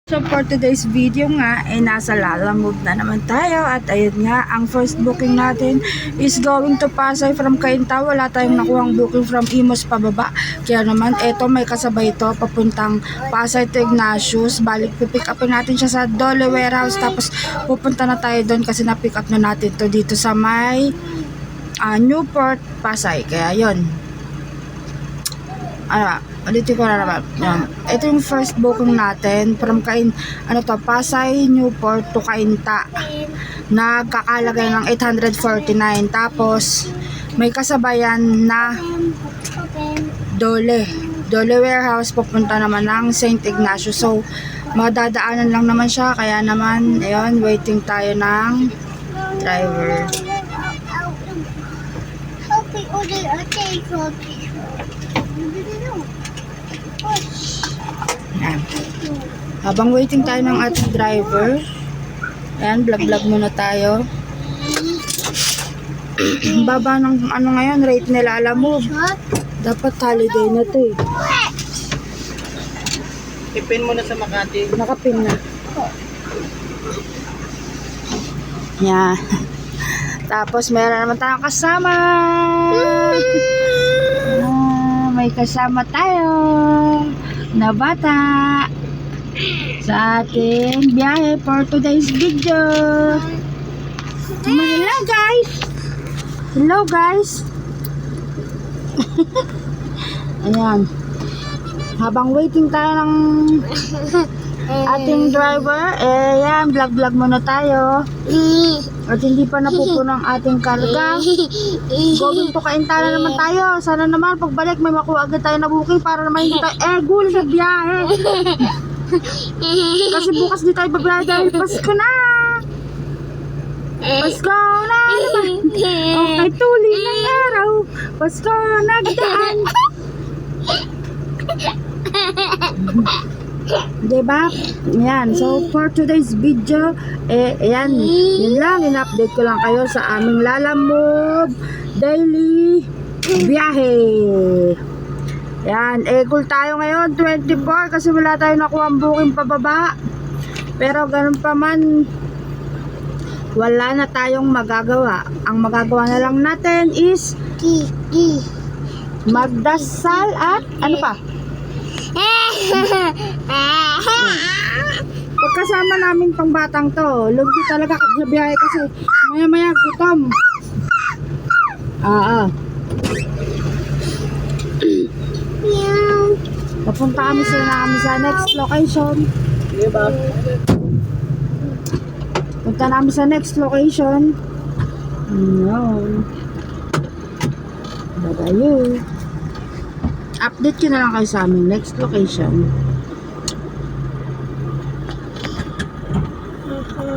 So for today's video nga, nasa Lalamove na naman tayo at ayun nga, ang first booking natin is going to Pasay from Cainta. Wala tayong nakuhang booking from Imus pababa. Kaya naman, eto may kasabay ito papuntang Pasay to Ignatius. Balik, pipick upin natin siya sa Dole Warehouse tapos pupunta na tayo doon kasi na-pick up na natin to dito sa may Newport, Pasay. Kaya yun. Dito ko na naman. Ito yung first booking natin from Pasay, Newport to Cainta. Nagkakalagay ng 849. Tapos may kasabayan na Dole Warehouse papunta naman ng St. Ignatius. So madadaanan lang naman siya. Kaya naman, ayun, waiting tayo ng driver. Ayan. Habang waiting tayo ng ating driver, ayan, vlog muna tayo. Baba ng ngayon, rate nila, Lalamove. Dapat holiday na to eh. Ipin mo na sa Makati. Nakapin na. Ayan. Tapos meron naman tayong kasama. May kasama tayo na bata sa ating biyahe for today's video. Hello guys. Hello guys. Ayan. Habang waiting tayo ng ating driver, yan, vlog muna tayo. At hindi pa napupuno ang ating karga. Going to Cainta na naman tayo. Sana naman pagbalik may makuha agad tayo na booking para naman hindi tayo gul sa biyahe. Kasi bukas di tayo babiyahe dahil Pasko na. Pasko na naman. Okay, tuli ng araw. Pasko nagdaan. Diba? Yan. So, for today's video, ayan, yun lang. In-update ko lang kayo sa aming Lalamove daily biyahe. Yan. Cool tayo ngayon, 24, kasi wala tayo nakuha ang booking pababa. Pero ganun pa man, wala na tayong magagawa. Ang magagawa na lang natin is magdasal at ano pa? Pagkasama namin pang batang to, lugi talaga sa biyahe kasi maya gutom. Papunta kami sa next location. Diba? Punta namin sa next location. No. Bye-bye. Update ko na lang kayo sa aming next location.